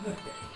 Okay.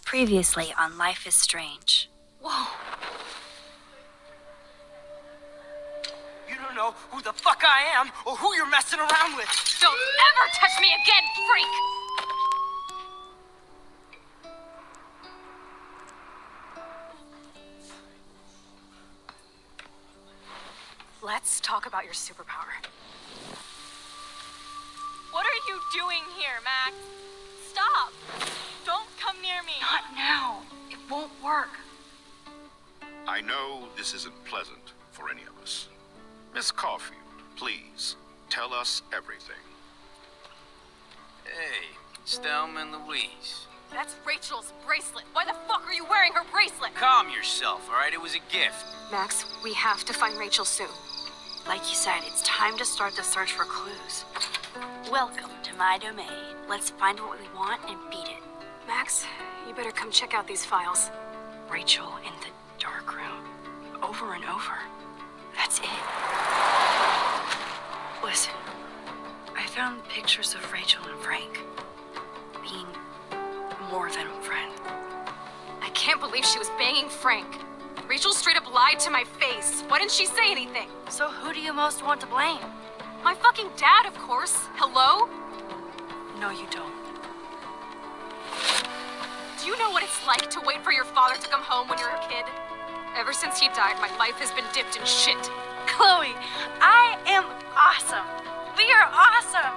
Previously on Life is Strange. Whoa. You don't know who the fuck I am or who you're messing around with. Don't ever touch me again, freak! Let's talk about your superpower. What are you doing here, Max? Stop! Don't come near me! Not now. It won't work. I know this isn't pleasant for any of us. Miss Caulfield, please, tell us everything. Hey, it's Thelma and Louise. That's Rachel's bracelet. Why the fuck are you wearing her bracelet? Calm yourself, all right? It was a gift. Max, we have to find Rachel soon. Like you said, it's time to start the search for clues. Welcome to my domain. Let's find what we want and beat it. Max, you better come check out these files. Rachel in the dark room. Over and over. That's it. Listen, I found pictures of Rachel and Frank being more than a friend. I can't believe she was banging Frank. Rachel straight up lied to my face. Why didn't she say anything? So who do you most want to blame? My fucking dad, of course. Hello? No, you don't. Do you know what it's like to wait for your father to come home when you're a kid? Ever since he died, my life has been dipped in shit. Chloe, I am awesome. We are awesome.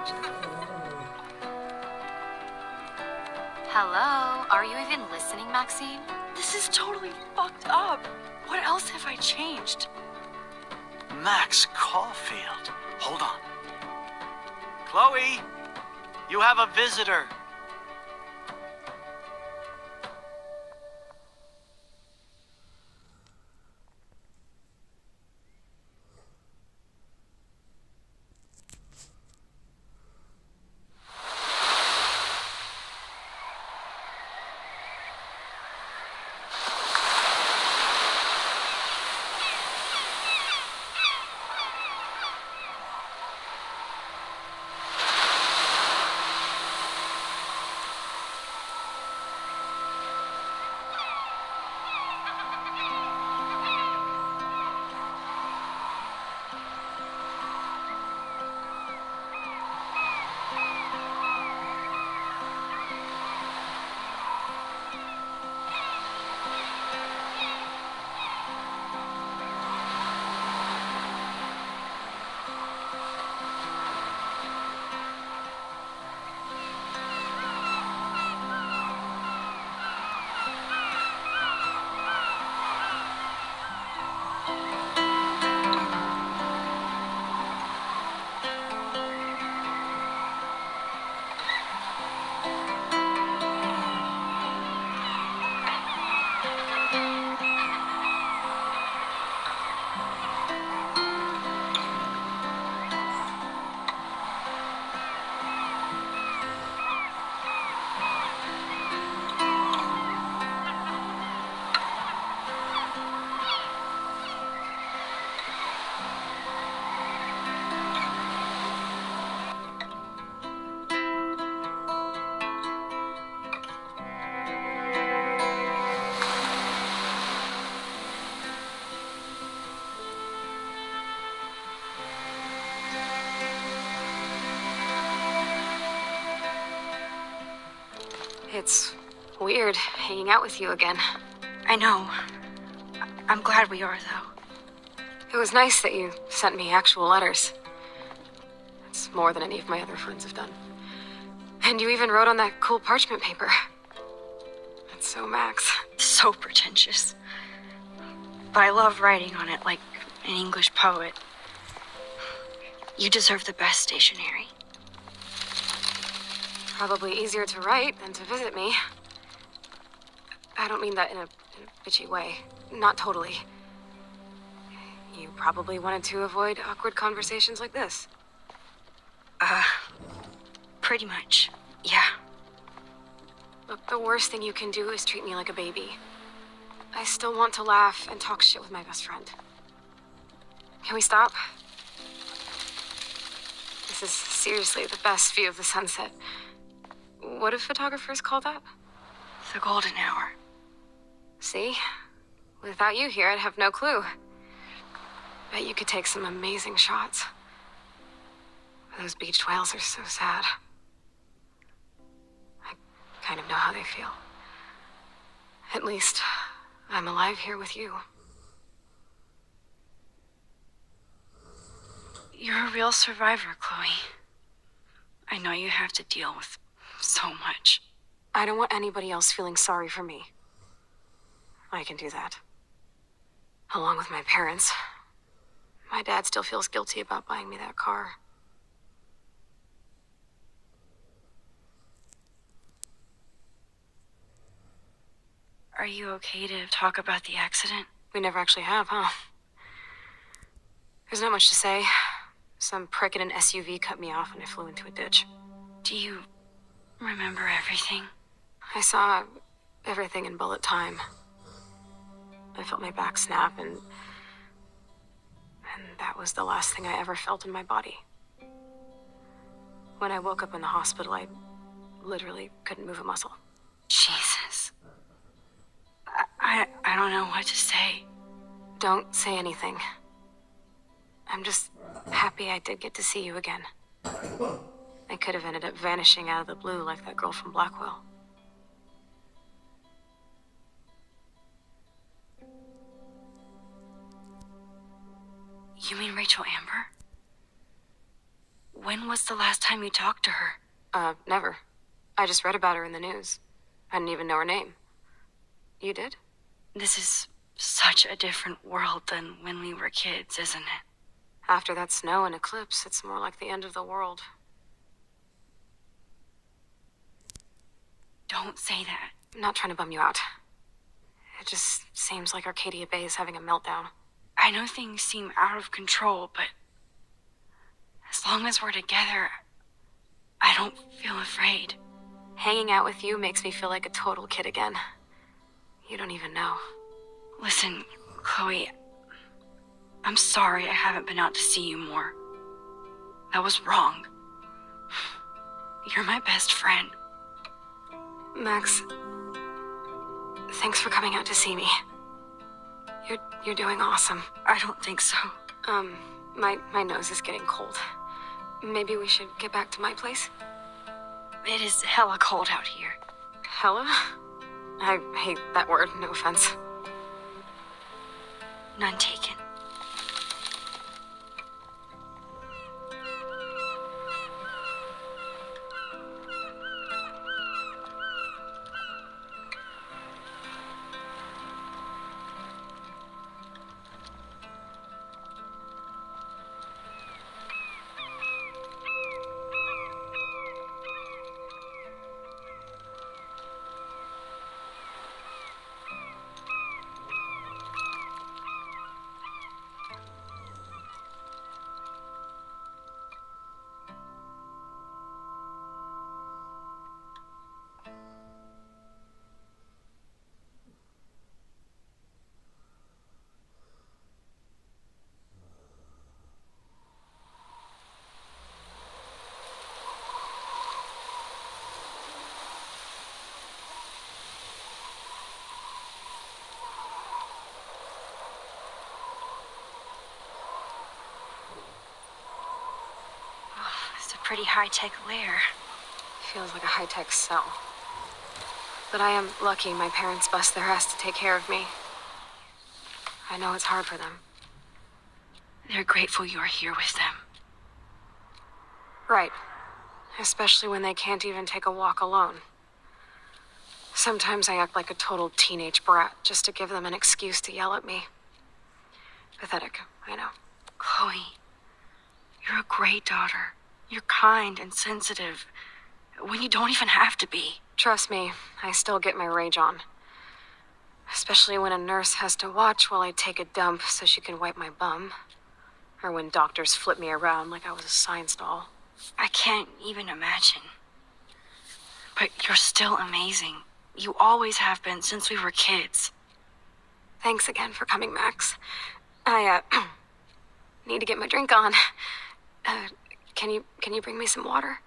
Hello? Are you even listening, Maxine? This is totally fucked up. What else have I changed? Max Caulfield. Hold on. Chloe, you have a visitor. It's weird hanging out with you again. I know. I'm glad we are, though. It was nice that you sent me actual letters. It's more than any of my other friends have done. And you even wrote on that cool parchment paper. That's so Max. So pretentious. But I love writing on it like an English poet. You deserve the best stationery. Probably easier to write than to visit me. I don't mean that in a bitchy way. Not totally. You probably wanted to avoid awkward conversations like this. Pretty much, yeah. Look, the worst thing you can do is treat me like a baby. I still want to laugh and talk shit with my best friend. Can we stop? This is seriously the best view of the sunset. What do photographers call that? The golden hour. See? Without you here, I'd have no clue. Bet you could take some amazing shots. Those beached whales are so sad. I kind of know how they feel. At least, I'm alive here with you. You're a real survivor, Chloe. I know you have to deal with so much. I don't want anybody else feeling sorry for me. I can do that. Along with my parents. My dad still feels guilty about buying me that car. Are you okay to talk about the accident? We never actually have, huh? There's not much to say. Some prick in an SUV cut me off and I flew into a ditch. Do you remember everything? I saw everything in bullet time. I felt my back snap and that was the last thing I ever felt in my body. When I woke up in the hospital, I literally couldn't move a muscle. Jesus. I don't know what to say. Don't say anything. I'm just happy I did get to see you again. I could have ended up vanishing out of the blue like that girl from Blackwell. You mean Rachel Amber? When was the last time you talked to her? Never. I just read about her in the news. I didn't even know her name. You did? This is such a different world than when we were kids, isn't it? After that snow and eclipse, it's more like the end of the world. Don't say that. I'm not trying to bum you out. It just seems like Arcadia Bay is having a meltdown. I know things seem out of control, but as long as we're together, I don't feel afraid. Hanging out with you makes me feel like a total kid again. You don't even know. Listen, Chloe, I'm sorry I haven't been out to see you more. That was wrong. You're my best friend. Max, thanks for coming out to see me. You're doing awesome. I don't think so. My nose is getting cold. Maybe we should get back to my place? It is hella cold out here. Hella? I hate that word, no offense. None taken. It's a pretty high-tech lair. Feels like a high-tech cell. But I am lucky my parents bust their ass to take care of me. I know it's hard for them. They're grateful you're here with them. Right. Especially when they can't even take a walk alone. Sometimes I act like a total teenage brat just to give them an excuse to yell at me. Pathetic, I know. Chloe, you're a great daughter. You're kind and sensitive when you don't even have to be. Trust me, I still get my rage on. Especially when a nurse has to watch while I take a dump so she can wipe my bum. Or when doctors flip me around like I was a science doll. I can't even imagine. But you're still amazing. You always have been since we were kids. Thanks again for coming, Max. I, need to get my drink on. Can you bring me some water?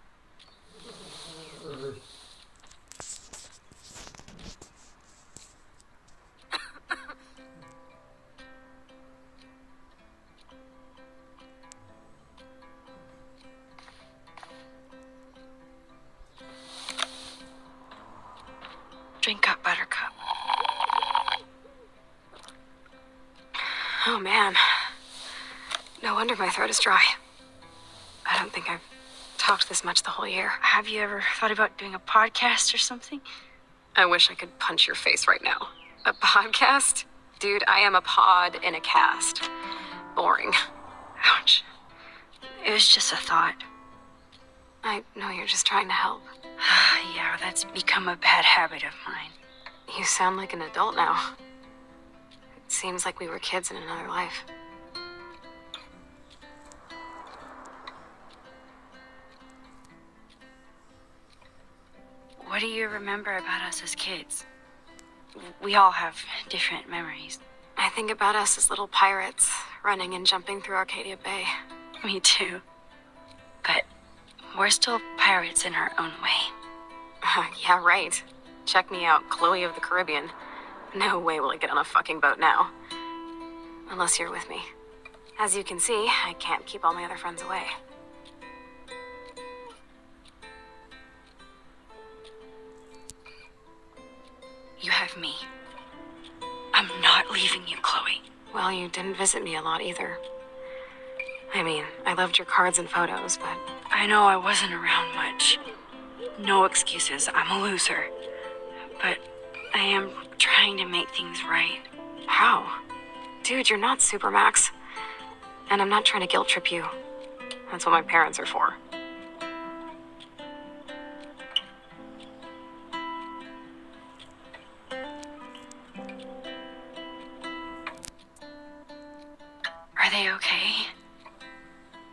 Drink up, Buttercup. Oh man. No wonder my throat is dry. I don't think I've talked this much the whole year. Have you ever thought about doing a podcast or something? I wish I could punch your face right now. A podcast? Dude, I am a pod in a cast. Boring. Ouch. It was just a thought. I know you're just trying to help. Yeah, that's become a bad habit of mine. You sound like an adult now. It seems like we were kids in another life. What do you remember about us as kids? We all have different memories. I think about us as little pirates, running and jumping through Arcadia Bay. Me too. But we're still pirates in our own way. Yeah, right. Check me out, Chloe of the Caribbean. No way will I get on a fucking boat now. Unless you're with me. As you can see, I can't keep all my other friends away. You have me. I'm not leaving you, Chloe. Well, you didn't visit me a lot either. I mean, I loved your cards and photos, but I know I wasn't around much. No excuses, I'm a loser. But I am trying to make things right. how? Dude, you're not Supermax. And I'm not trying to guilt trip you. That's what my parents are for. Are they okay?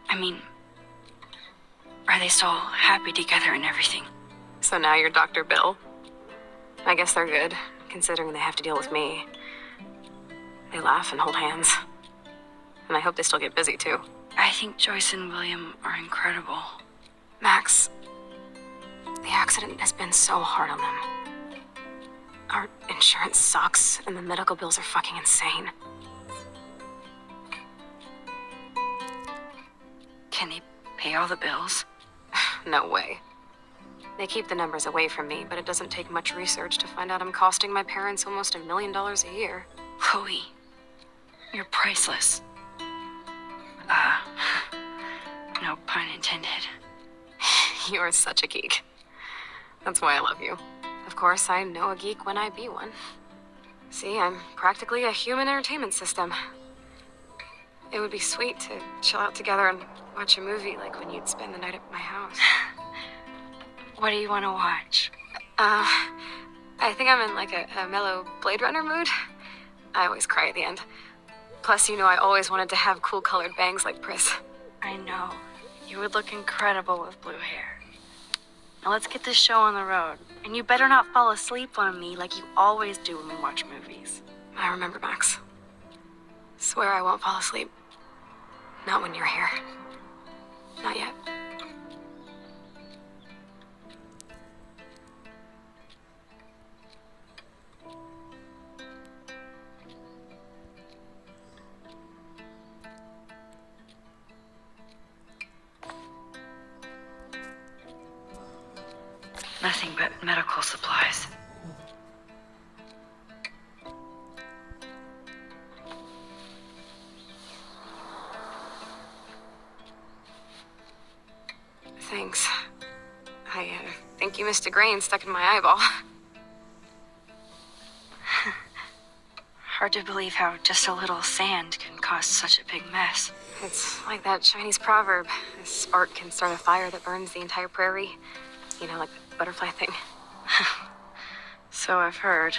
I mean, are they still happy together and everything? So now you're Dr. Bill? I guess they're good, considering they have to deal with me. They laugh and hold hands. And I hope they still get busy, too. I think Joyce and William are incredible. Max, the accident has been so hard on them. Our insurance sucks, and the medical bills are fucking insane. Can they pay all the bills? No way. They keep the numbers away from me, but it doesn't take much research to find out I'm costing my parents almost $1 million a year. Chloe, you're priceless. No pun intended. You are such a geek. That's why I love you. Of course, I know a geek when I be one. See, I'm practically a human entertainment system. It would be sweet to chill out together and watch a movie like when you'd spend the night at my house. What do you want to watch? I think I'm in like a mellow Blade Runner mood. I always cry at the end. Plus, you know I always wanted to have cool colored bangs like Pris. I know. You would look incredible with blue hair. Now let's get this show on the road. And you better not fall asleep on me like you always do when we watch movies. I remember, Max. Swear I won't fall asleep. Not when you're here. Not yet. Nothing but medical supplies. Thanks. I think you missed a grain stuck in my eyeball. Hard to believe how just a little sand can cause such a big mess. It's like that Chinese proverb. A spark can start a fire that burns the entire prairie. You know, like the butterfly thing. So I've heard.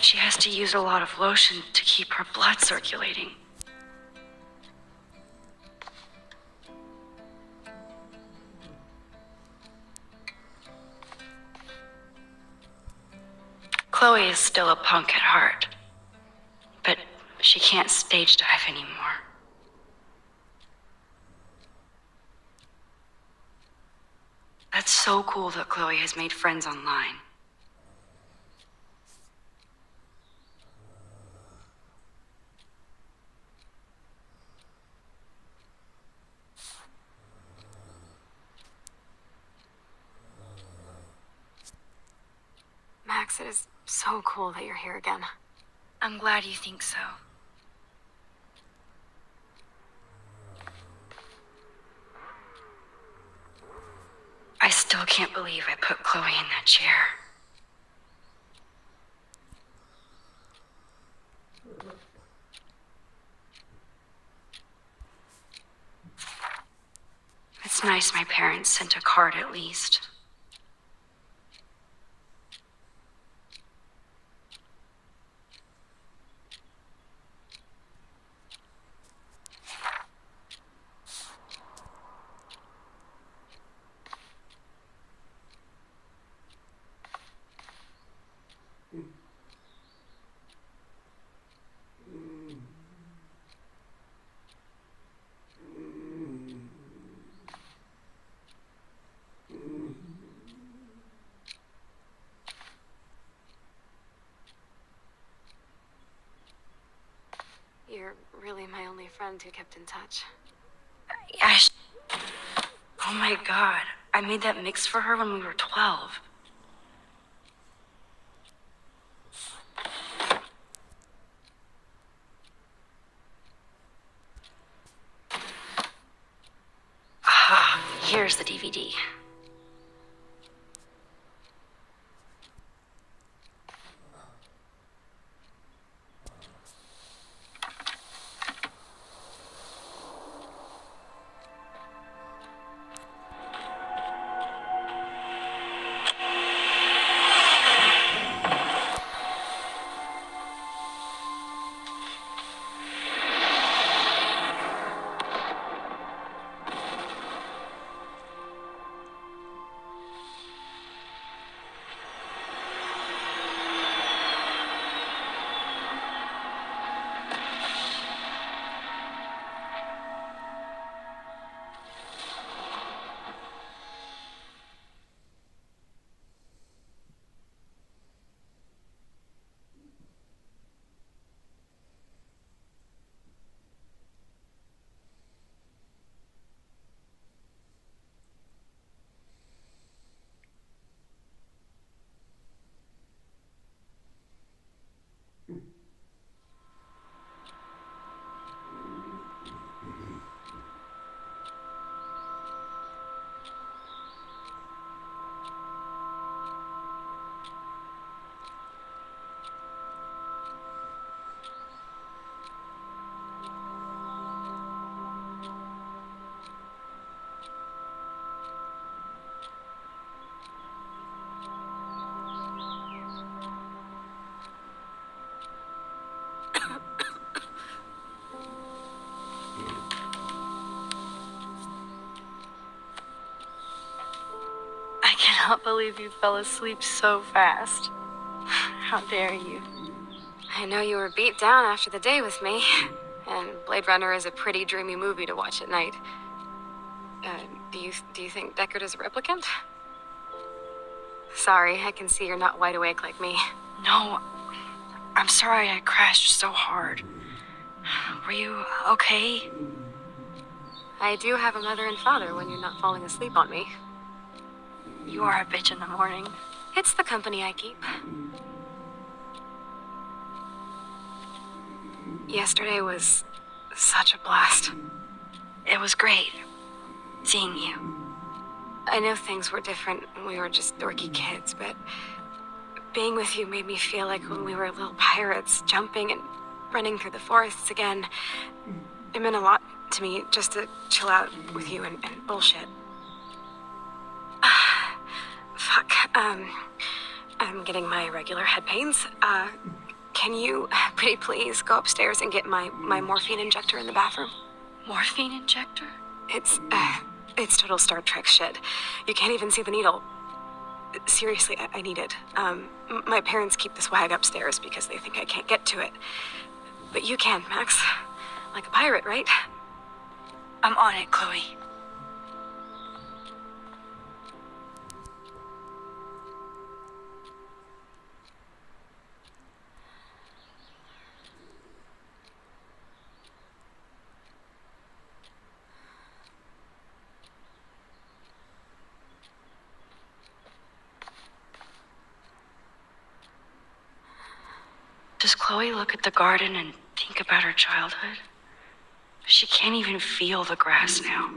She has to use a lot of lotion to keep her blood circulating. Chloe is still a punk at heart, but she can't stage dive anymore. That's so cool that Chloe has made friends online. Max, it is so cool that you're here again. I'm glad you think so. I still can't believe I put Chloe in that chair. It's nice my parents sent a card at least. You're really my only friend who kept in touch. Ash. Oh my god. I made that mix for her when we were 12. Ah, here's the DVD. I cannot believe you fell asleep so fast. How dare you? I know you were beat down after the day with me, and Blade Runner is a pretty dreamy movie to watch at night. Do you think Deckard is a replicant? Sorry, I can see you're not wide awake like me. No, I'm sorry I crashed so hard. Were you okay? I do have a mother and father when you're not falling asleep on me. You are a bitch in the morning. It's the company I keep. Yesterday was such a blast. It was great seeing you. I know things were different when we were just dorky kids, but being with you made me feel like when we were little pirates, jumping and running through the forests again. It meant a lot to me just to chill out with you and bullshit. Fuck. I'm getting my regular head pains. Can you, pretty please, go upstairs and get my morphine injector in the bathroom? Morphine injector? It's total Star Trek shit. You can't even see the needle. Seriously, I need it. My parents keep this wag upstairs because they think I can't get to it. But you can, Max. Like a pirate, right? I'm on it, Chloe. Does Chloe look at the garden and think about her childhood? She can't even feel the grass now.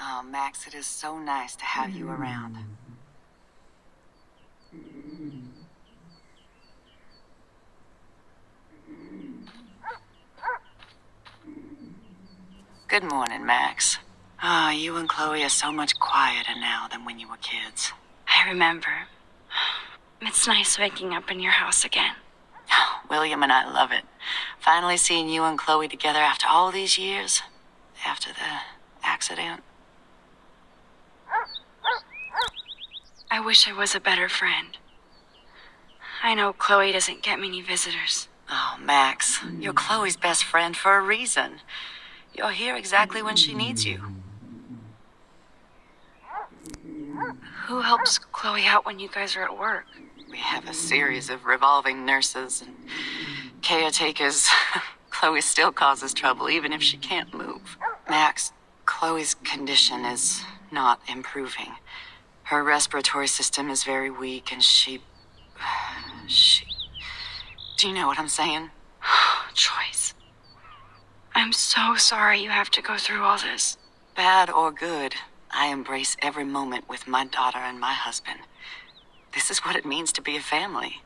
Oh, Max, it is so nice to have you around. Good morning, Max. Ah, you and Chloe are so much quieter now than when you were kids. I remember. It's nice waking up in your house again. William and I love it. Finally seeing you and Chloe together after all these years. After the accident. I wish I was a better friend. I know Chloe doesn't get many visitors. Oh, Max, you're Chloe's best friend for a reason. You're here exactly when she needs you. Who helps Chloe out when you guys are at work? We have a series of revolving nurses and caretakers. Chloe still causes trouble even if she can't move. Max, Chloe's condition is not improving. Her respiratory system is very weak and she... Do you know what I'm saying? Joyce. I'm so sorry you have to go through all this. Bad or good, I embrace every moment with my daughter and my husband. This is what it means to be a family.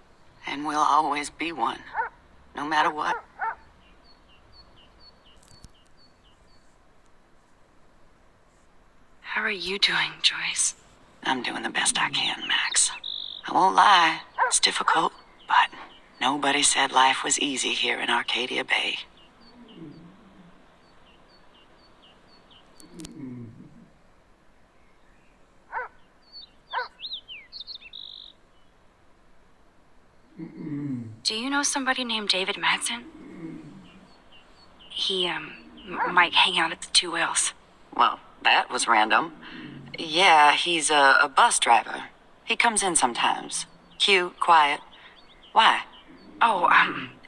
And we'll always be one. No matter what. How are you doing, Joyce? I'm doing the best I can, Max. I won't lie, it's difficult, but nobody said life was easy here in Arcadia Bay. Do you know somebody named David Madsen? He, might hang out at the Two Whales. Well, that was random. Yeah, he's a bus driver. He comes in sometimes. Cute, quiet. Why? Oh,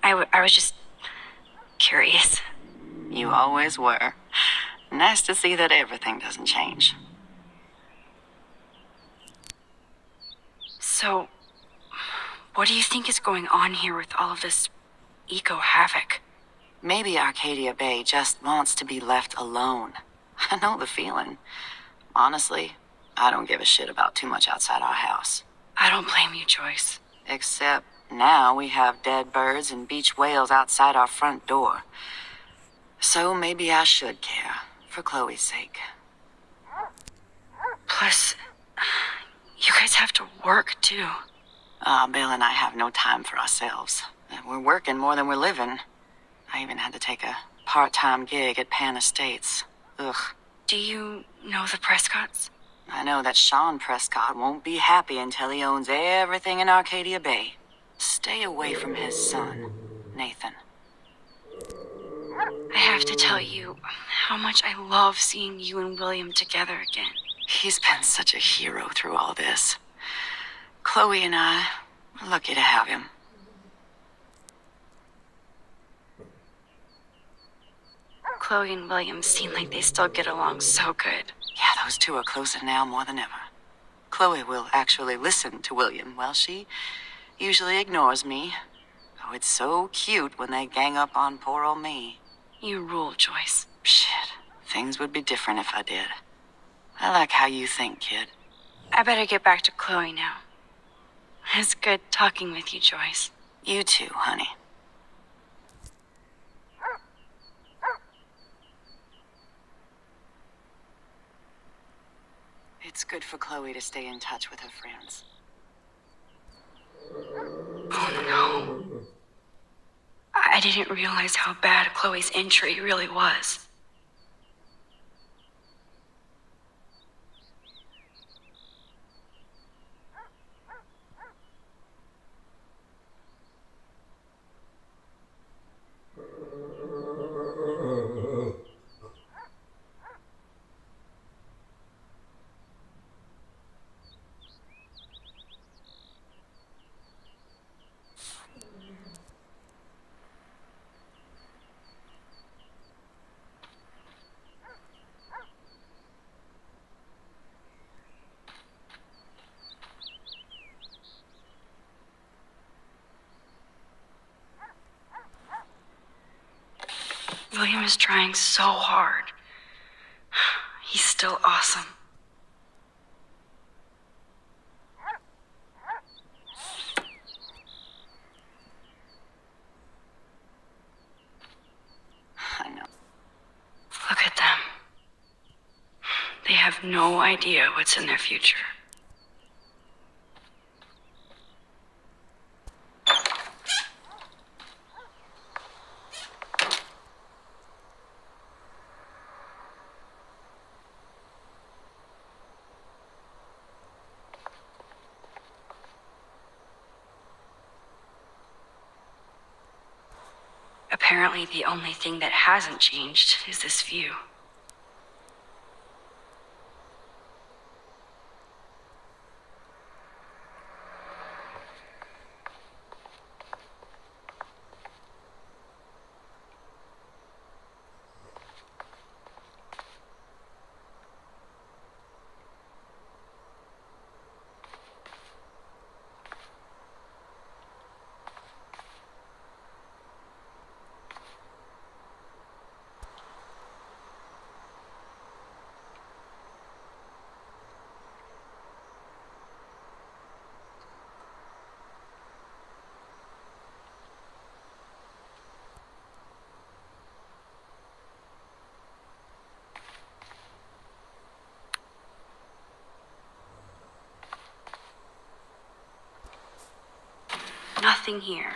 I was just curious. You always were. Nice to see that everything doesn't change. So, what do you think is going on here with all of this eco-havoc? Maybe Arcadia Bay just wants to be left alone. I know the feeling. Honestly, I don't give a shit about too much outside our house. I don't blame you, Joyce. Except now we have dead birds and beach whales outside our front door. So maybe I should care, for Chloe's sake. Plus, you guys have to work, too. Bill and I have no time for ourselves. We're working more than we're living. I even had to take a part-time gig at Pan Estates. Ugh. Do you know the Prescotts? I know that Sean Prescott won't be happy until he owns everything in Arcadia Bay. Stay away from his son, Nathan. I have to tell you how much I love seeing you and William together again. He's been such a hero through all this. Chloe and I are lucky to have him. Chloe and William seem like they still get along so good. Yeah, those two are closer now more than ever. Chloe will actually listen to William while she Usually ignores me. Oh, it's so cute when they gang up on poor old me. You rule, Joyce. Shit. Things would be different if I did. I like how you think, kid. I better get back to Chloe now. It's good talking with you, Joyce. You too, honey. It's good for Chloe to stay in touch with her friends. Oh no. I didn't realize how bad Chloe's injury really was. William is trying so hard. He's still awesome. I know. Look at them. They have no idea what's in their future. Apparently, the only thing that hasn't changed is this view. Nothing here.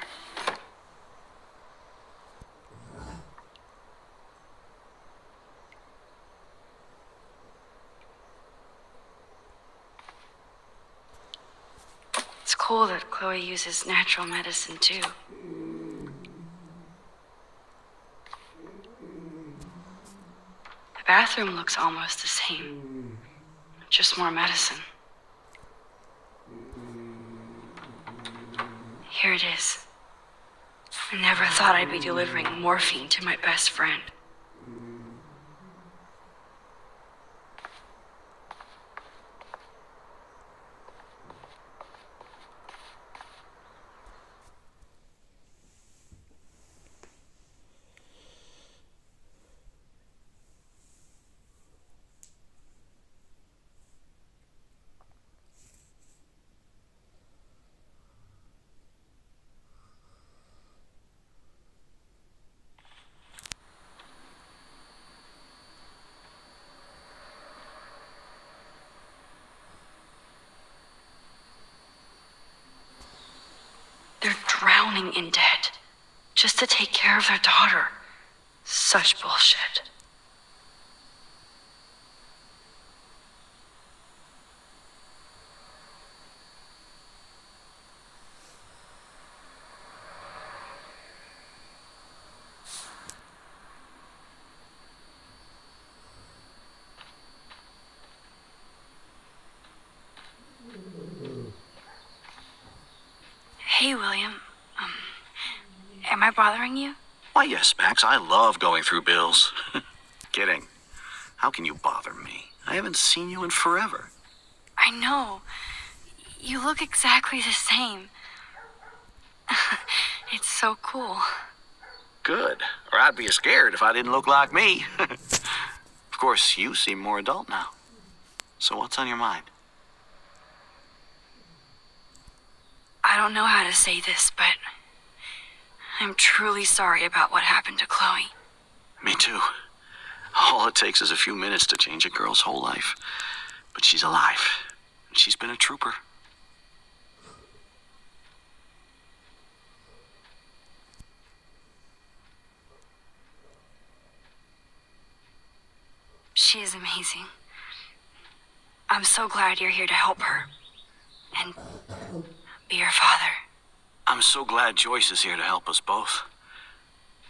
It's cool that Chloe uses natural medicine too. The bathroom looks almost the same. Just more medicine. Here it is. I never thought I'd be delivering morphine to my best friend. They're drowning in debt just to take care of their daughter. Such bullshit. Hey, William. Am I bothering you? Why, yes, Max. I love going through bills. Kidding. How can you bother me? I haven't seen you in forever. I know. You look exactly the same. It's so cool. Good. Or I'd be scared if I didn't look like me. Of course, you seem more adult now. So what's on your mind? I don't know how to say this, but I'm truly sorry about what happened to Chloe. Me too. All it takes is a few minutes to change a girl's whole life. But she's alive. And she's been a trooper. She is amazing. I'm so glad you're here to help her. And be her father. I'm so glad Joyce is here to help us both.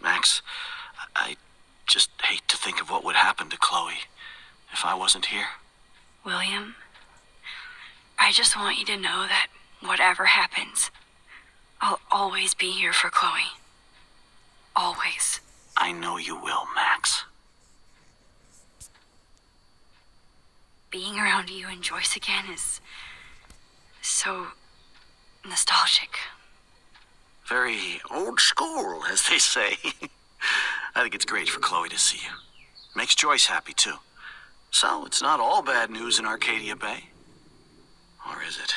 Max, I just hate to think of what would happen to Chloe if I wasn't here. William, I just want you to know that whatever happens, I'll always be here for Chloe. Always. I know you will, Max. Being around you and Joyce again is so nostalgic. Very old school, as they say. I think it's great for Chloe to see you. Makes Joyce happy, too. So, it's not all bad news in Arcadia Bay. Or is it?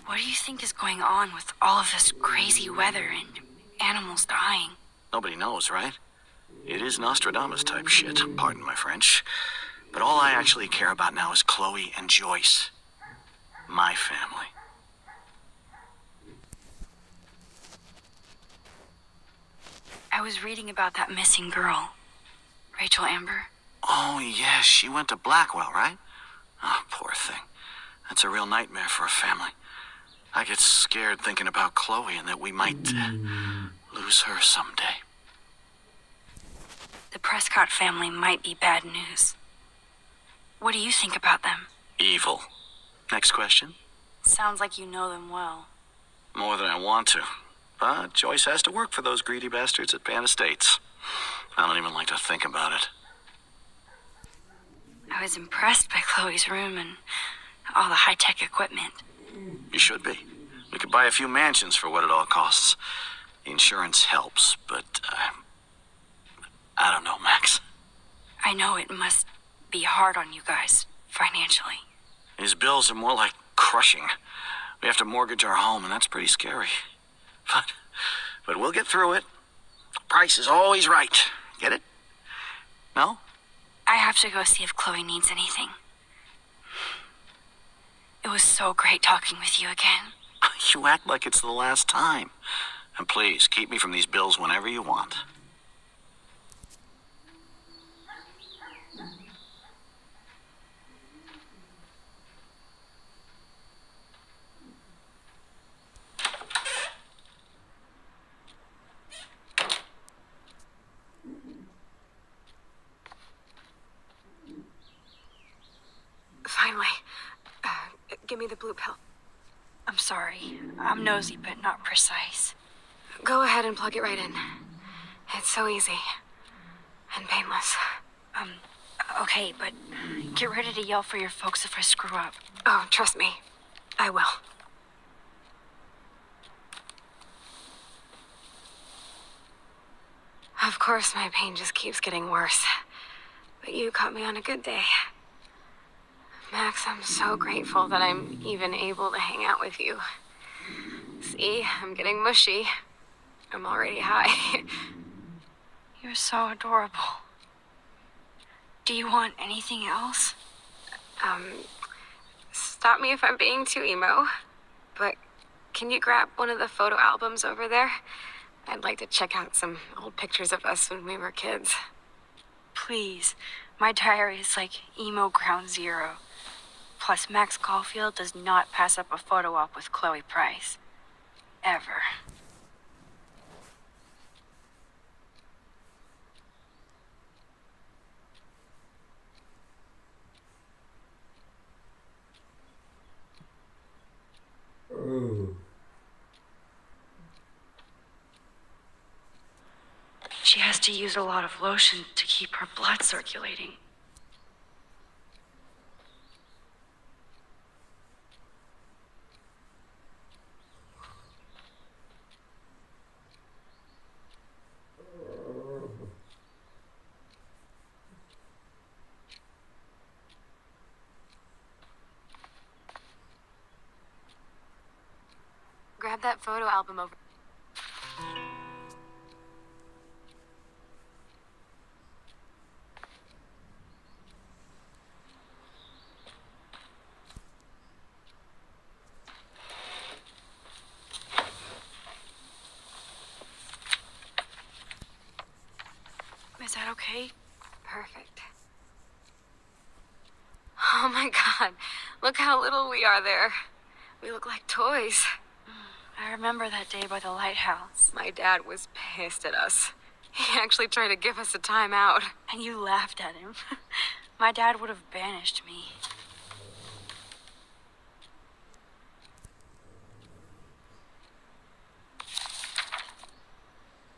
What do you think is going on with all of this crazy weather and animals dying? Nobody knows, right? It is Nostradamus type shit, pardon my French. But all I actually care about now is Chloe and Joyce. My family. I was reading about that missing girl, Rachel Amber. Oh, yes, she went to Blackwell, right? Oh, poor thing. That's a real nightmare for a family. I get scared thinking about Chloe and that we might lose her someday. The Prescott family might be bad news. What do you think about them? Evil. Next question. Sounds like you know them well. More than I want to. But Joyce has to work for those greedy bastards at Pan Estates. I don't even like to think about it. I was impressed by Chloe's room and all the high-tech equipment. You should be. We could buy a few mansions for what it all costs. The insurance helps, but I don't know, Max. I know it must be hard on you guys, financially. These bills are more like crushing. We have to mortgage our home, and that's pretty scary. But we'll get through it. Price is always right. Get it? No? I have to go see if Chloe needs anything. It was so great talking with you again. You act like it's the last time. And please, keep me from these bills whenever you want. Finally. Give me the blue pill. I'm sorry. I'm nosy, but not precise. Go ahead and plug it right in. It's so easy. And painless. Okay, but get ready to yell for your folks if I screw up. Oh, trust me. I will. Of course, my pain just keeps getting worse. But you caught me on a good day. Max, I'm so grateful that I'm even able to hang out with you. See, I'm getting mushy. I'm already high. You're so adorable. Do you want anything else? Stop me if I'm being too emo. But can you grab one of the photo albums over there? I'd like to check out some old pictures of us when we were kids. Please. My diary is like emo ground zero. Plus, Max Caulfield does not pass up a photo op with Chloe Price. Ever. She has to use a lot of lotion to keep her blood circulating. that photo album over. Is that okay? Perfect. Oh my god, look how little we are there. We look like toys. I remember that day by the lighthouse. My dad was pissed at us. He actually tried to give us a timeout. And you laughed at him. My dad would have banished me.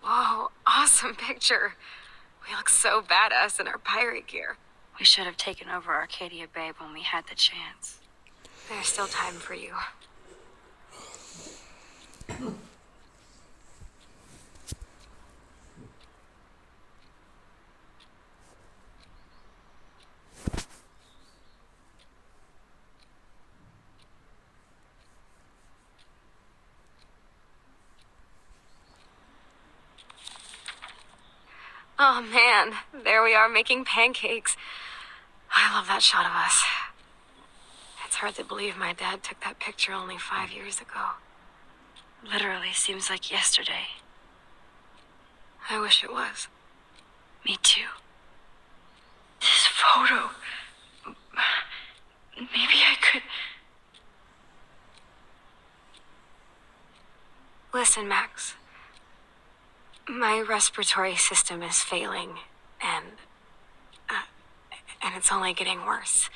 Whoa, awesome picture. We look so badass in our pirate gear. We should have taken over Arcadia Bay when we had the chance. There's still time for you. Oh man, there we are making pancakes. I love that shot of us. It's hard to believe my dad took that picture only 5 years ago. Literally seems like yesterday. I wish it was. Me too. This photo. Maybe I could. Listen, Max. My respiratory system is failing, and it's only getting worse.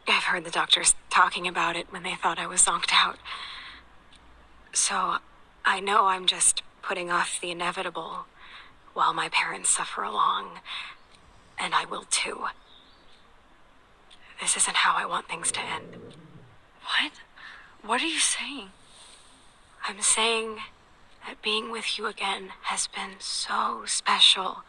I've heard the doctors talking about it when they thought I was zonked out. So, I know I'm just putting off the inevitable while my parents suffer along, and I will too. This isn't how I want things to end. What? What are you saying? I'm saying that being with you again has been so special.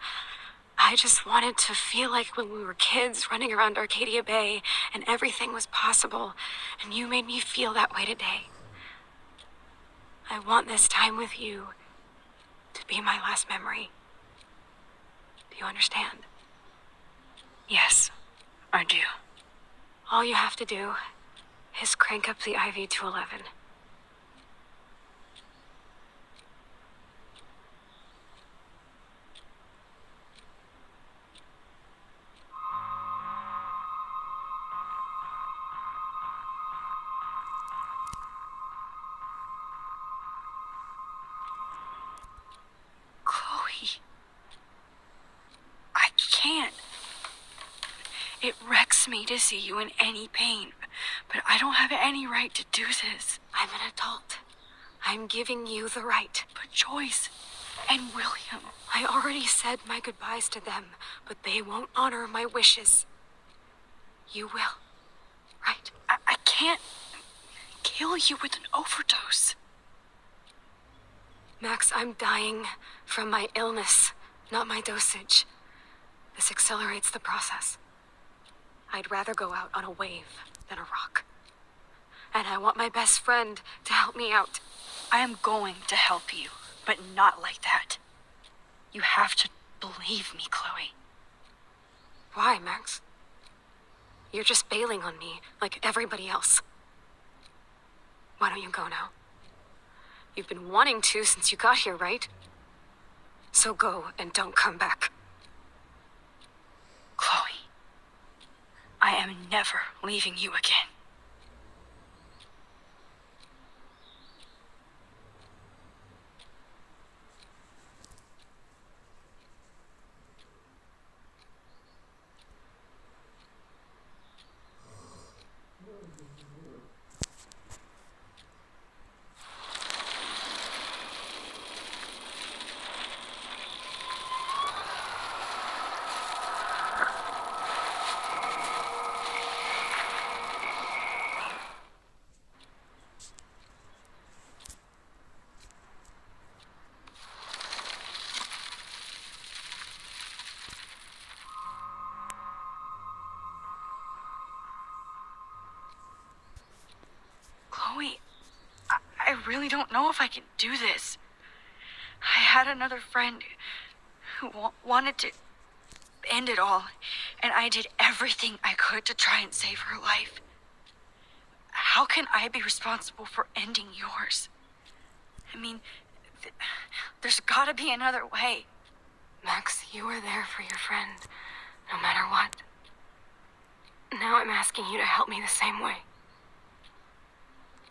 I just wanted to feel like when we were kids running around Arcadia Bay and everything was possible, and you made me feel that way today. I want this time with you to be my last memory. Do you understand? Yes, I do. All you have to do is crank up the IV to 11. Chloe. I can't. It wrecks me to see you in any pain, but I don't have any right to do this. I'm an adult. I'm giving you the right. But Joyce and William. I already said my goodbyes to them, but they won't honor my wishes. You will, right? I can't kill you with an overdose. Max, I'm dying from my illness, not my dosage. This accelerates the process. I'd rather go out on a wave than a rock. And I want my best friend to help me out. I am going to help you, but not like that. You have to believe me, Chloe. Why, Max? You're just bailing on me like everybody else. Why don't you go now? You've been wanting to since you got here, right? So go and don't come back. Chloe, I am never leaving you again. don't know if I can do this. I had another friend who wanted to end it all, and I did everything I could to try and save her life. How can I be responsible for ending yours? I mean, there's gotta be another way. Max, you were there for your friend, no matter what. Now I'm asking you to help me the same way.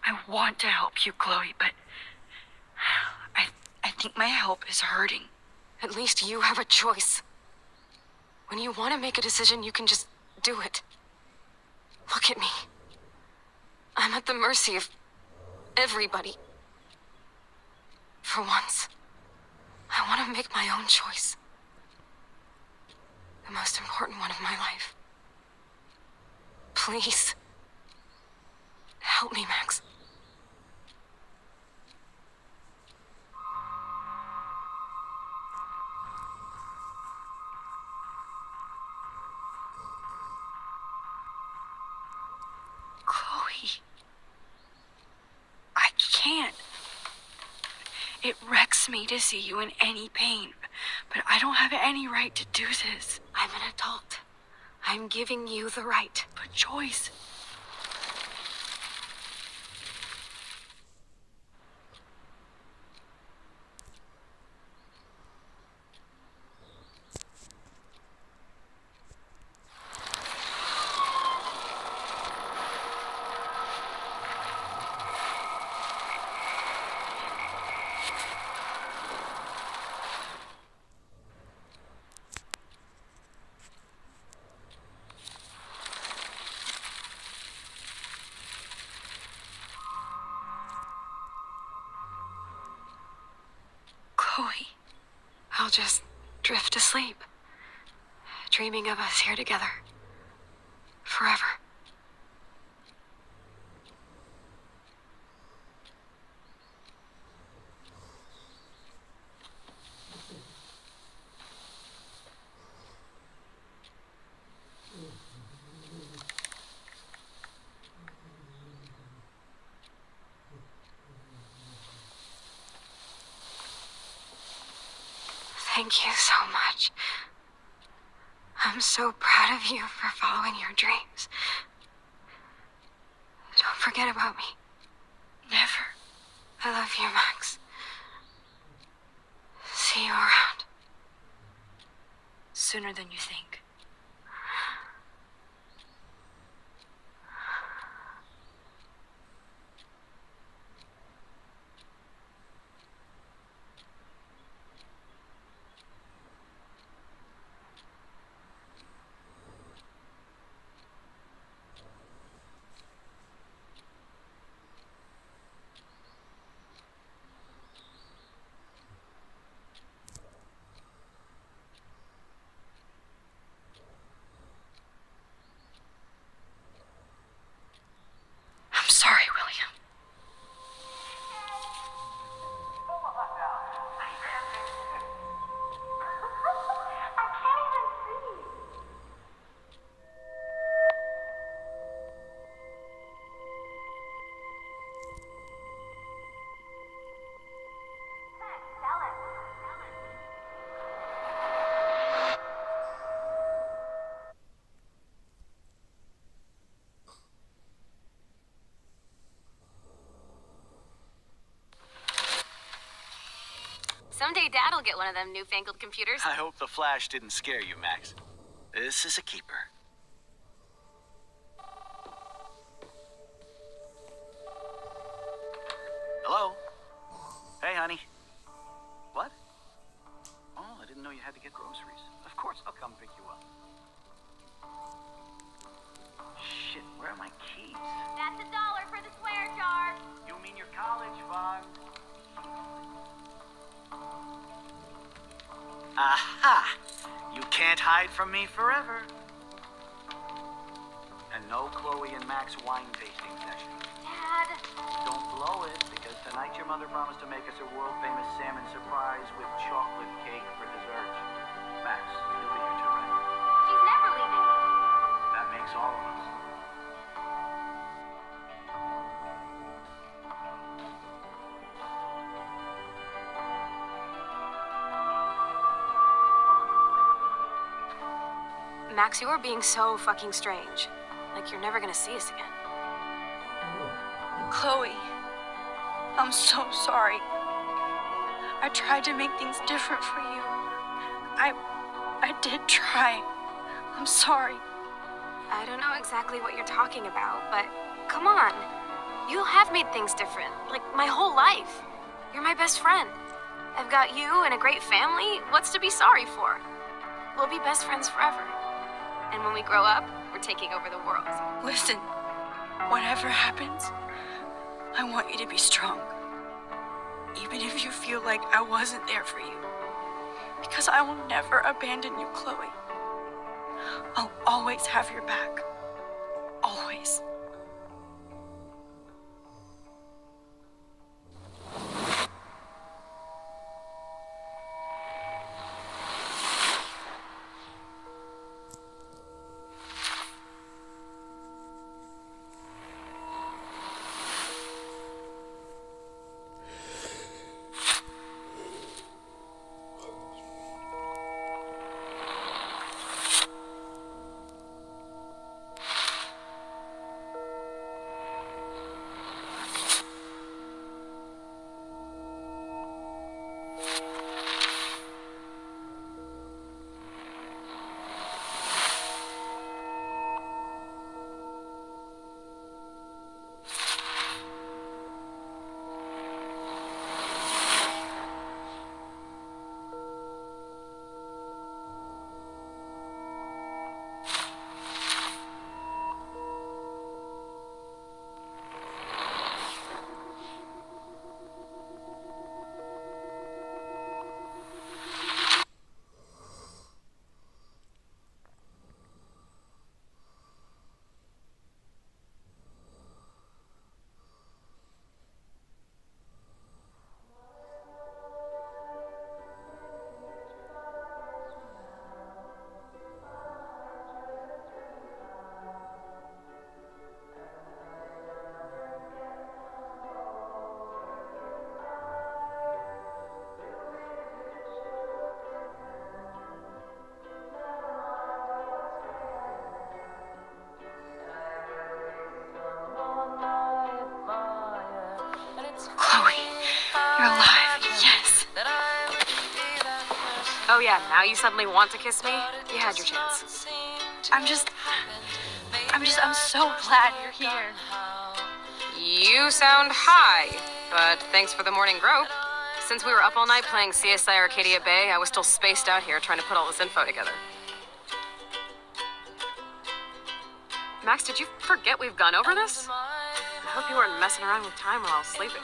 I want to help you, Chloe, but I think my help is hurting. At least you have a choice. When you want to make a decision, you can just do it. Look at me. I'm at the mercy of everybody. For once, I want to make my own choice. The most important one of my life. Please. Help me, Max. Chloe. I can't. It wrecks me to see you in any pain, but I don't have any right to do this. I'm an adult. I'm giving you the right. But Joyce... Chloe. I'll just drift to sleep, dreaming of us here together. Forever. Thank you so much. I'm so proud of you for following your dreams. Don't forget about me. Never. I love you, Max. See you around. Sooner than you think. I'm sorry, William. Someday Dad'll get one of them newfangled computers. I hope the flash didn't scare you, Max. This is a keeper. Hello? Hey, honey. What? Oh, I didn't know you had to get groceries. Of course I'll come pick you up. Shit, where are my keys? That's $1 for the swear jar. You mean your college fund? Aha! You can't hide from me forever. And no Chloe and Max wine tasting session. Dad. Don't blow it, because tonight your mother promised to make us a world-famous salmon surprise with chocolate cake for dessert. Max, you'll be here too, right? She's never leaving. That makes all of us. Max, you are being so fucking strange. Like you're never gonna see us again. Chloe, I'm so sorry. I tried to make things different for you. I did try. I'm sorry. I don't know exactly what you're talking about, but come on. You have made things different, like my whole life. You're my best friend. I've got you and a great family. What's to be sorry for? We'll be best friends forever. And when we grow up, we're taking over the world. Listen, whatever happens, I want you to be strong. Even if you feel like I wasn't there for you. Because I will never abandon you, Chloe. I'll always have your back. Always. You're alive. Yes. Oh yeah, now you suddenly want to kiss me? You had your chance. I'm so glad you're here. You sound high, but thanks for the morning grope. Since we were up all night playing CSI Arcadia Bay, I was still spaced out here trying to put all this info together. Max, did you forget we've gone over this? I hope you weren't messing around with time while I was sleeping.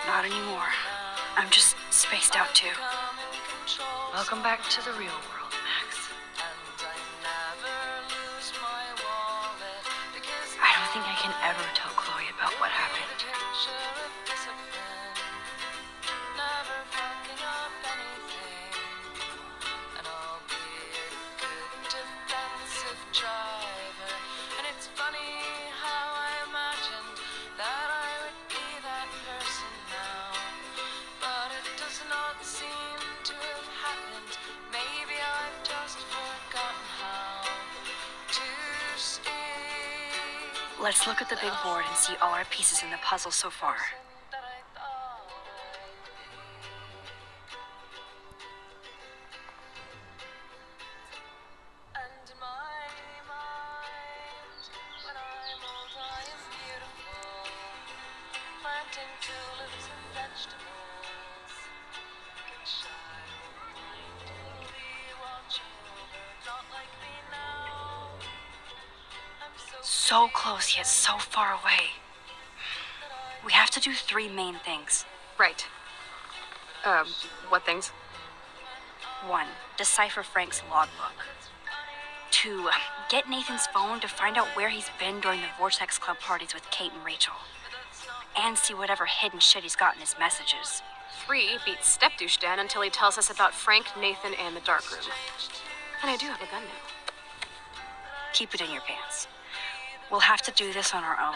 Not anymore. I'm just spaced out too. Welcome back to the real world, Max. I don't think I can ever tell Chloe about what happened. Let's look at the big board and see all our pieces in the puzzle so far. So close yet so far away. We have to do 3 main things. Right. What things? 1. Decipher Frank's logbook. 2. Get Nathan's phone to find out where he's been during the Vortex Club parties with Kate and Rachel. And see whatever hidden shit he's got in his messages. 3. Beat Stepdouche Dan until he tells us about Frank, Nathan, and the dark room. And I do have a gun now. Keep it in your pants. We'll have to do this on our own.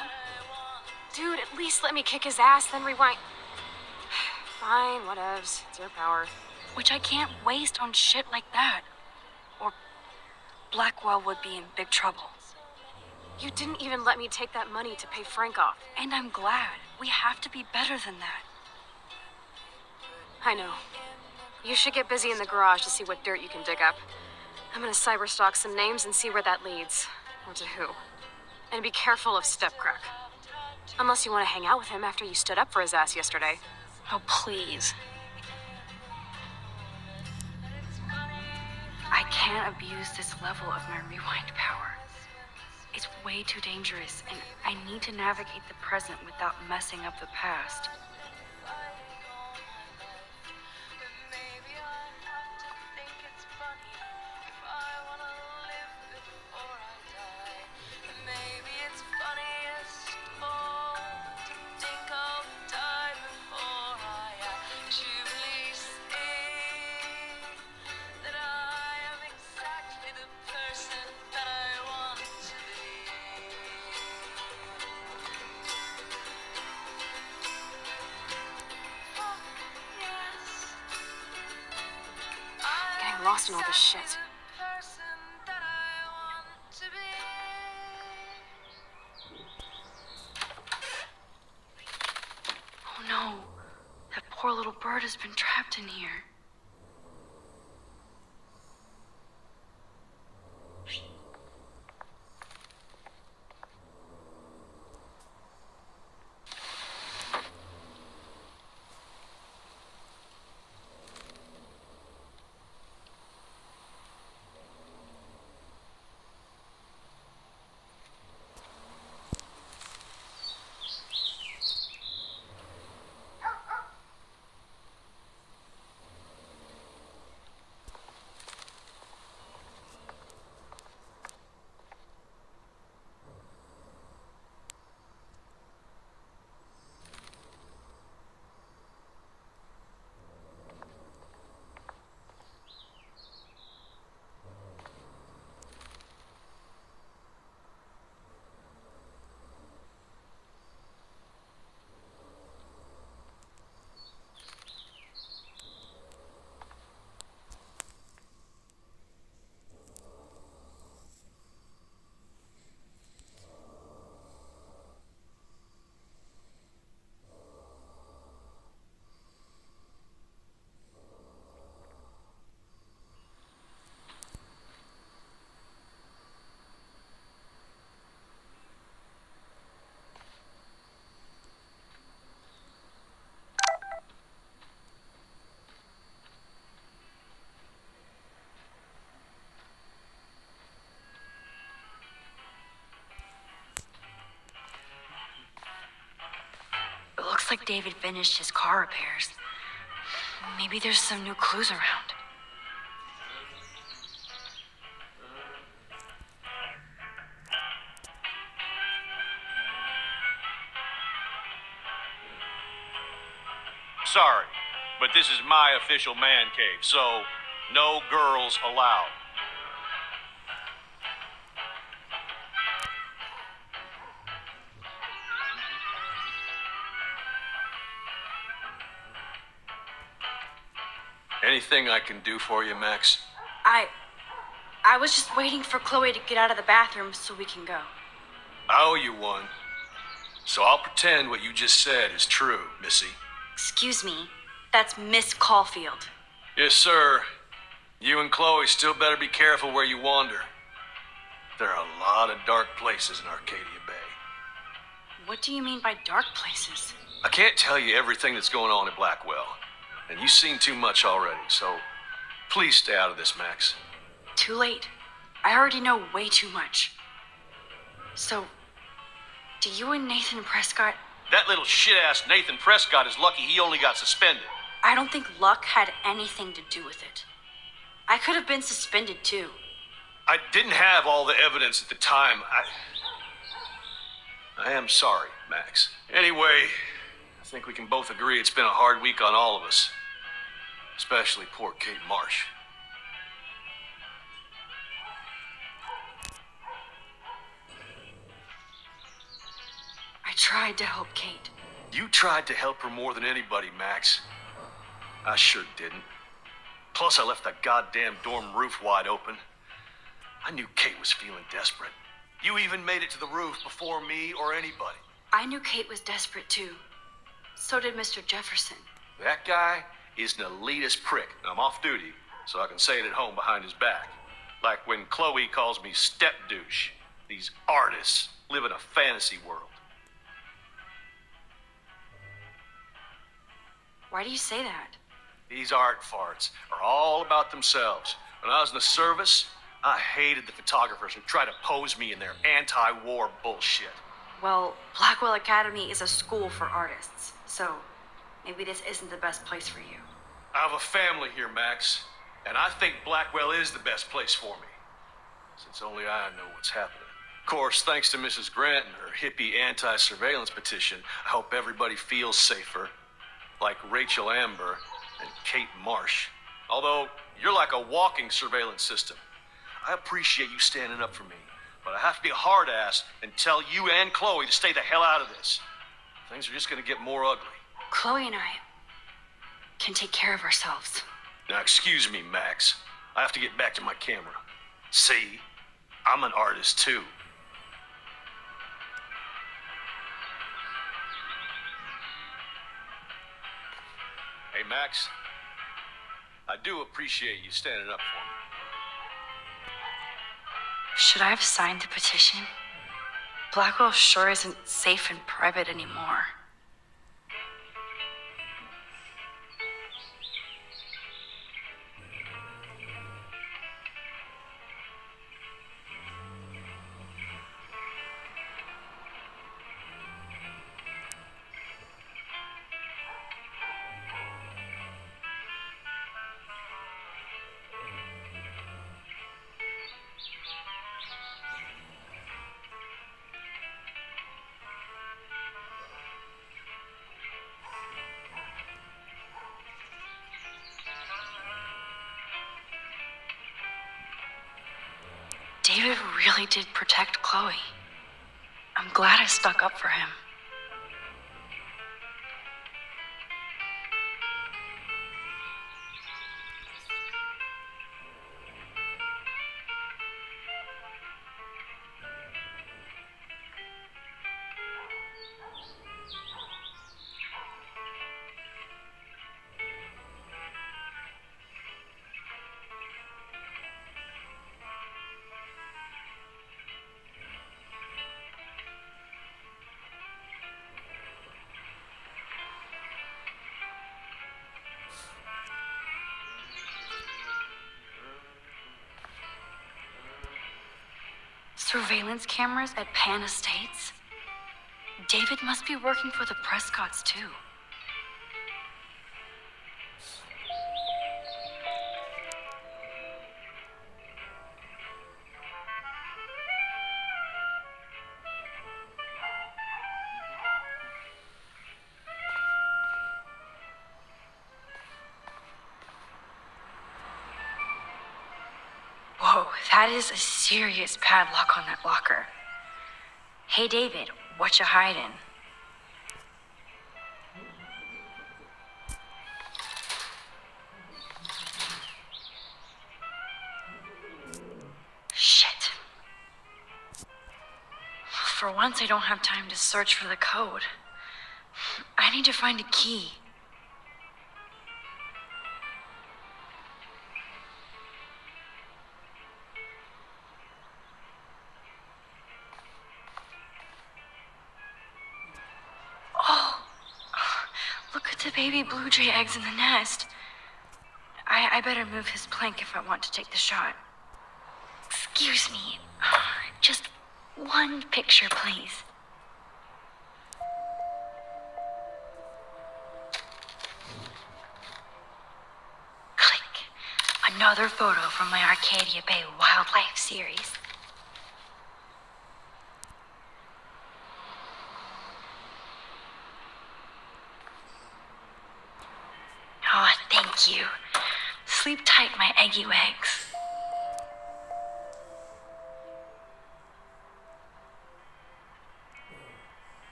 Dude, at least let me kick his ass, then rewind. Fine, whatevs. It's your power. Which I can't waste on shit like that. Or Blackwell would be in big trouble. You didn't even let me take that money to pay Frank off. And I'm glad. We have to be better than that. I know. You should get busy in the garage to see what dirt you can dig up. I'm gonna cyberstalk some names and see where that leads. Or to who. And be careful of Stepcrack. Unless you want to hang out with him after you stood up for his ass yesterday. Oh, please. I can't abuse this level of my rewind power. It's way too dangerous, and I need to navigate the present without messing up the past. Getting lost in all this shit. Oh no, that poor little bird has been trapped in here. It looks like David finished his car repairs. Maybe there's some new clues around. Sorry, but this is my official man cave, so no girls allowed. Anything I can do for you, Max? I was just waiting for Chloe to get out of the bathroom so we can go. I owe you one. So I'll pretend what you just said is true, Missy. Excuse me, that's Miss Caulfield. Yes, sir. You and Chloe still better be careful where you wander. There are a lot of dark places in Arcadia Bay. What do you mean by dark places? I can't tell you everything that's going on at Blackwell, and you've seen too much already, so please stay out of this, Max. Too late. I already know way too much. So, do you and Nathan Prescott... That little shit-ass Nathan Prescott is lucky he only got suspended. I don't think luck had anything to do with it. I could have been suspended too. I didn't have all the evidence at the time. I am sorry, Max. Anyway, I think we can both agree it's been a hard week on all of us. Especially poor Kate Marsh. I tried to help Kate. You tried to help her more than anybody, Max. I sure didn't. Plus, I left that goddamn dorm roof wide open. I knew Kate was feeling desperate. You even made it to the roof before me or anybody. I knew Kate was desperate too. So did Mr. Jefferson. That guy is an elitist prick. I'm off duty, so I can say it at home behind his back. Like when Chloe calls me step douche. These artists live in a fantasy world. Why do you say that? These art farts are all about themselves. When I was in the service, I hated the photographers who try to pose me in their anti-war bullshit. Well, Blackwell Academy is a school for artists, so maybe this isn't the best place for you. I have a family here, Max, and I think Blackwell is the best place for me, since only I know what's happening. Of course, thanks to Mrs. Grant and her hippie anti-surveillance petition, I hope everybody feels safer, like Rachel Amber and Kate Marsh. Although, you're like a walking surveillance system. I appreciate you standing up for me, but I have to be a hard ass and tell you and Chloe to stay the hell out of this. Things are just gonna get more ugly. Chloe and I can take care of ourselves. Now, excuse me, Max. I have to get back to my camera. See, I'm an artist too. Hey, Max. I do appreciate you standing up for me. Should I have signed the petition? Blackwell sure isn't safe and private anymore. David really did protect Chloe. I'm glad I stuck up for him. Surveillance cameras at Pan Estates? David must be working for the Prescotts, too. Whoa, that is a serious padlock on that locker. Hey, David, what you hiding? Shit. For once, I don't have time to search for the code. I need to find a key. The baby blue jay eggs in the nest. I better move his plank if I want to take the shot. Excuse me. Just one picture, please. Click. Another photo from my Arcadia Bay Wildlife series. Oh, thank you. Sleep tight, my eggy legs.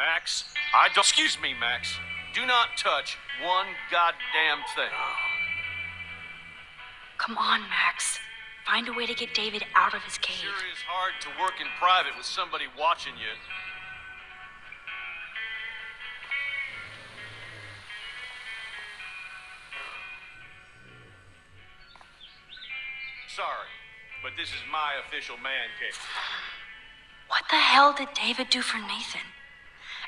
Max, I don't. Excuse me, Max. Do not touch one goddamn thing. Come on, Max. Find a way to get David out of his cave. Sure is hard to work in private with somebody watching you. Sorry, but this is my official man cave. What the hell did David do for Nathan?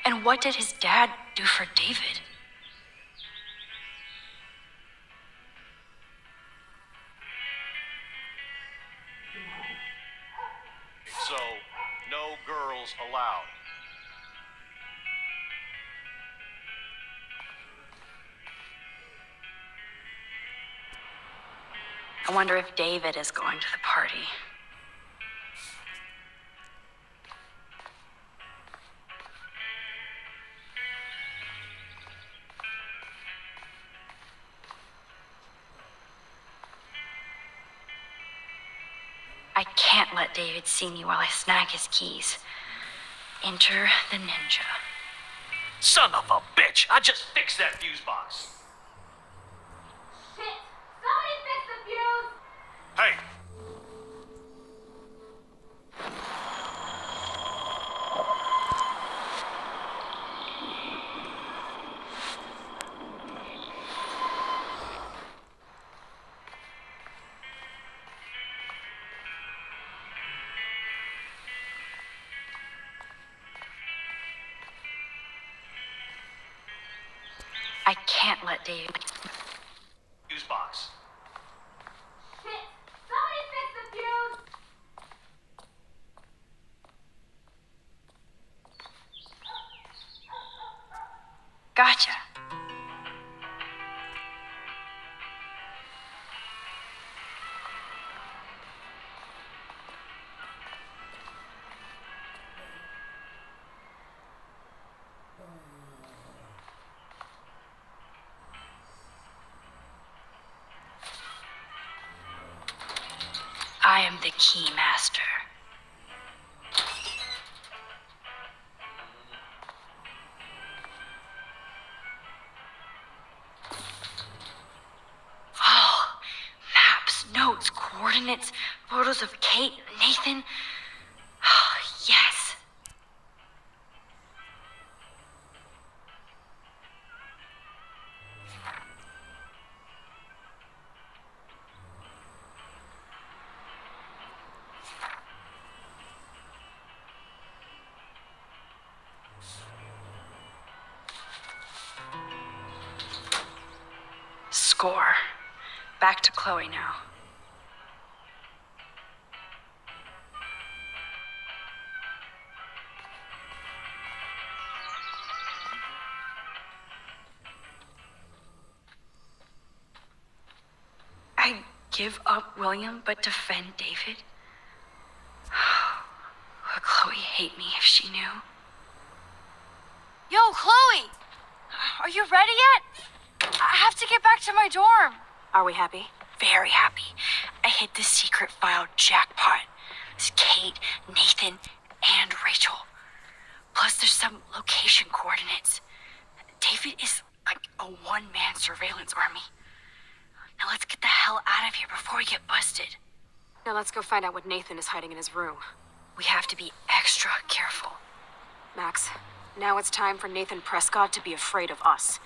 And what did his dad do for David? So, no girls allowed. I wonder if David is going to the party. I can't let David see me while I snag his keys. Enter the ninja. Son of a bitch! I just fixed that fuse box. Shit! Somebody fix the fuse! Hey! I can't let David. Fuse box. Shit! Somebody fix the fuse! Gotcha. I am the key master. Oh, maps, notes, coordinates, photos of Kate, Nathan. Oh, yes. Score. Back to Chloe now. I give up William but defend David? Would Chloe hate me if she knew? Yo, Chloe! Are you ready yet? I have to get back to my dorm. Are we happy? Very happy. I hit the secret file jackpot. It's Kate, Nathan, and Rachel. Plus, there's some location coordinates. David is like a one-man surveillance army. Now let's get the hell out of here before we get busted. Now let's go find out what Nathan is hiding in his room. We have to be extra careful. Max, now it's time for Nathan Prescott to be afraid of us.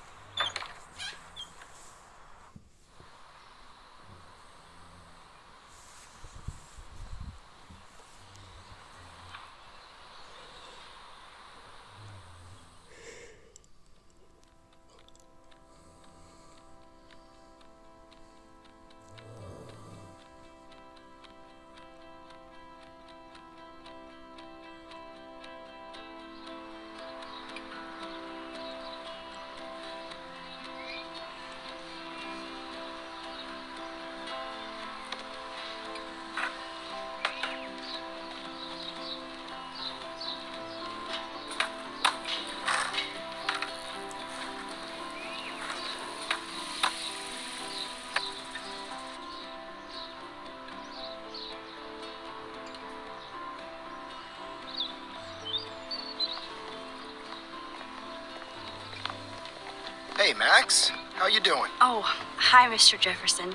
Hey, Max. How you doing? Oh, hi, Mr. Jefferson.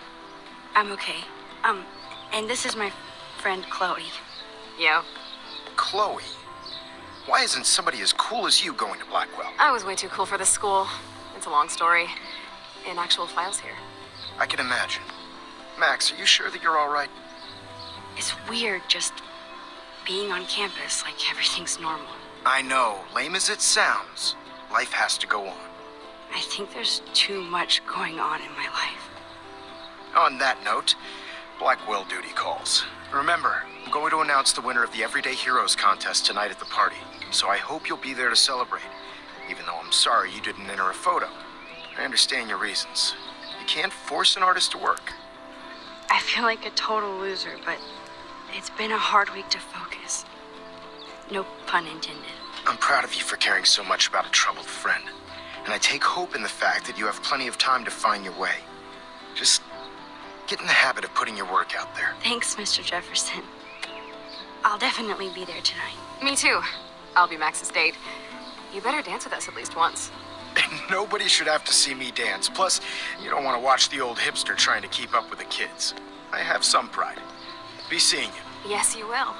I'm okay. And this is my friend Chloe. Yo, Chloe. Why isn't somebody as cool as you going to Blackwell? I was way too cool for this school. It's a long story. In actual files here. I can imagine. Max, are you sure that you're all right? It's weird just being on campus like everything's normal. I know, lame as it sounds, life has to go on. I think there's too much going on in my life. On that note, Blackwell duty calls. Remember, I'm going to announce the winner of the Everyday Heroes contest tonight at the party, so I hope you'll be there to celebrate, even though I'm sorry you didn't enter a photo. I understand your reasons. You can't force an artist to work. I feel like a total loser, but it's been a hard week to focus. No pun intended. I'm proud of you for caring so much about a troubled friend, and I take hope in the fact that you have plenty of time to find your way. Just get in the habit of putting your work out there. Thanks, Mr. Jefferson. I'll definitely be there tonight. Me too. I'll be Max's date. You better dance with us at least once. Nobody should have to see me dance. Plus, you don't want to watch the old hipster trying to keep up with the kids. I have some pride. Be seeing you. Yes, you will.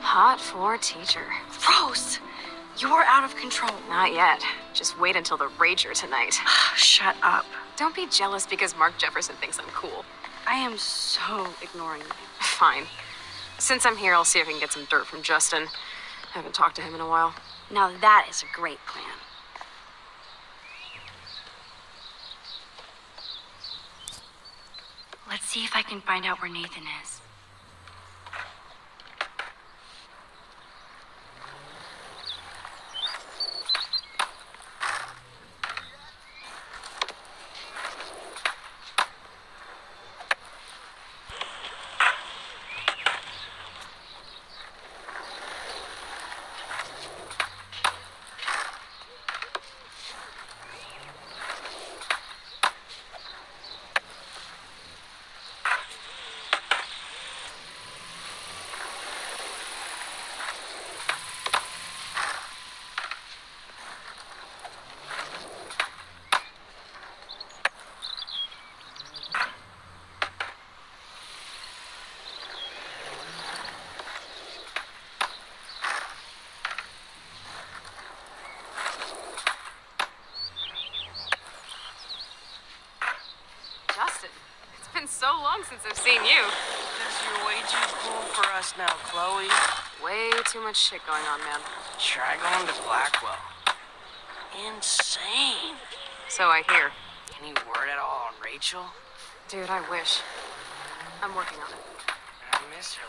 Hot for teacher. Rose! You're out of control. Not yet. Just wait until the rager tonight. Shut up. Don't be jealous because Mark Jefferson thinks I'm cool. I am so ignoring you. Fine. Since I'm here, I'll see if I can get some dirt from Justin. I haven't talked to him in a while. Now that is a great plan. Let's see if I can find out where Nathan is. Justin, it's been so long since I've seen you. Because you're way too cool for us now, Chloe. Way too much shit going on, man. Try going to Blackwell. Insane. So I hear. Any word at all on Rachel? Dude, I wish. I'm working on it. I miss her.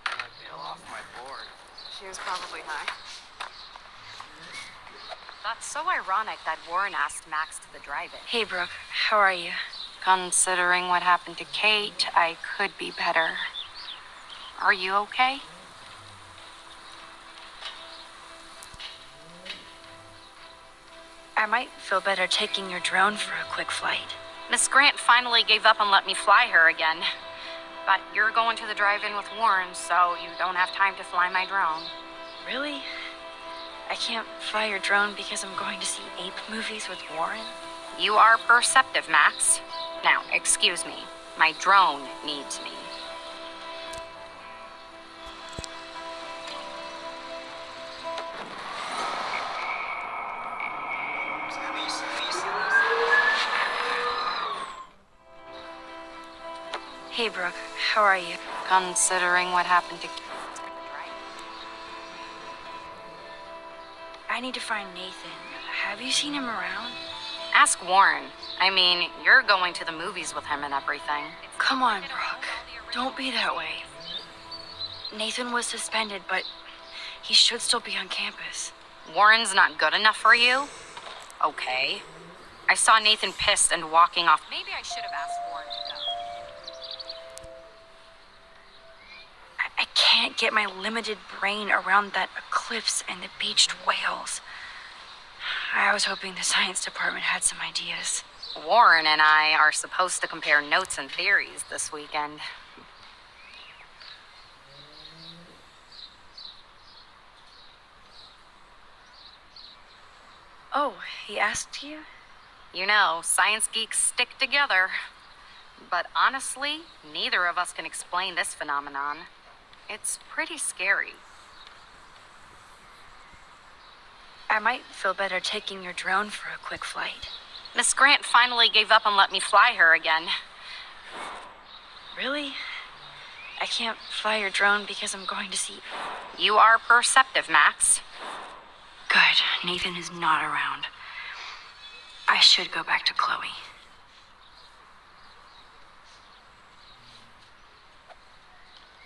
I'm a bill off my board. She was probably high. That's so ironic that Warren asked Max to the drive-in. Hey, Brooke. How are you? Considering what happened to Kate, I could be better. Are you okay? I might feel better taking your drone for a quick flight. Miss Grant finally gave up and let me fly her again. But you're going to the drive-in with Warren, so you don't have time to fly my drone. Really? I can't fly your drone because I'm going to see ape movies with Warren? You are perceptive, Max. Now, excuse me. My drone needs me. Hey, Brooke. How are you? Considering what happened to... I need to find Nathan. Have you seen him around? Ask Warren. I mean, you're going to the movies with him and everything. Come on, Brooke. Don't be that way. Nathan was suspended, but he should still be on campus. Warren's not good enough for you? Okay. I saw Nathan pissed and walking off. Maybe I should have asked Warren to go. I can't get my limited brain around that eclipse and the beached whales. I was hoping the science department had some ideas. Warren and I are supposed to compare notes and theories this weekend. Oh, he asked you? You know, science geeks stick together. But honestly, neither of us can explain this phenomenon. It's pretty scary. I might feel better taking your drone for a quick flight. Miss Grant finally gave up and let me fly her again. Really? I can't fly your drone because I'm going to see. You are perceptive, Max. Good. Nathan is not around. I should go back to Chloe.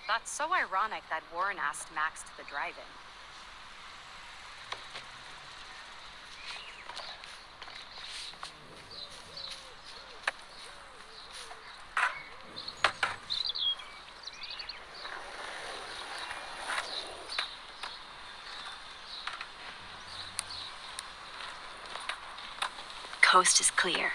That's so ironic that Warren asked Max to the drive-in. Coast is clear.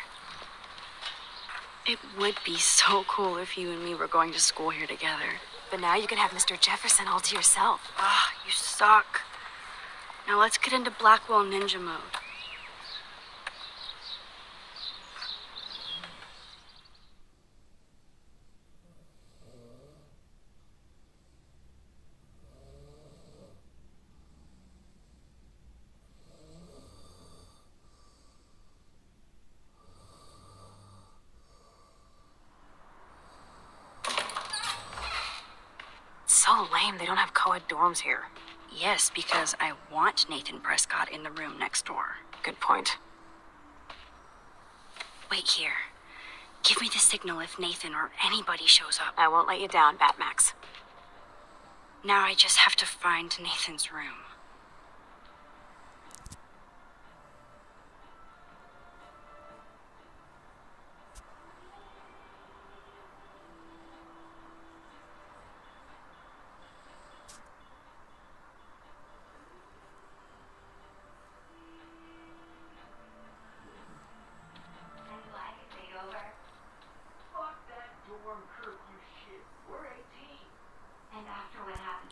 It would be so cool if you and me were going to school here together. But now you can have Mr. Jefferson all to yourself. Ah, you suck. Now let's get into Blackwell Ninja mode. So lame, they don't have co-ed dorms here. Yes, because I want Nathan Prescott in the room next door. Good point. Wait here. Give me the signal if Nathan or anybody shows up. I won't let you down, Batmax. Now I just have to find Nathan's room.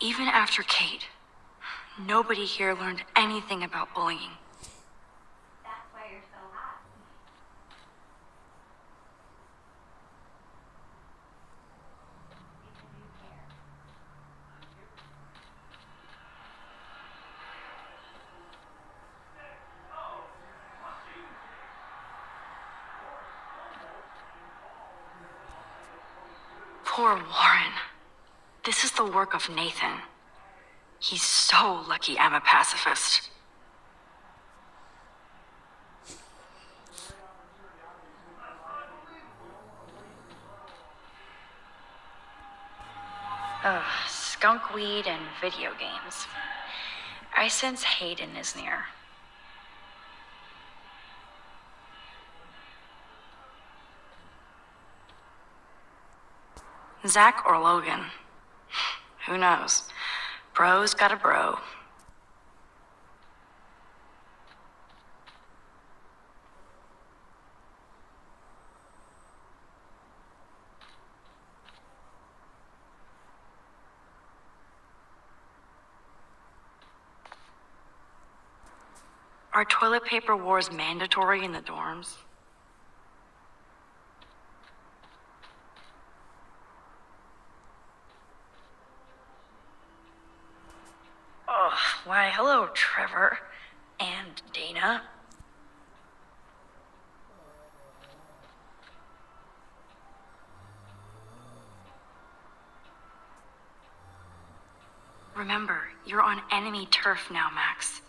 Even after Kate, nobody here learned anything about bullying. That's why you're so hot. Because you care. Poor Warren. This is the work of Nathan. He's so lucky I'm a pacifist. Ugh, skunk weed and video games. I sense Hayden is near. Zach or Logan? Who knows? Bro's got a bro. Are toilet paper wars mandatory in the dorms? Oh, why, hello, Trevor. And Dana. Remember, you're on enemy turf now, Max.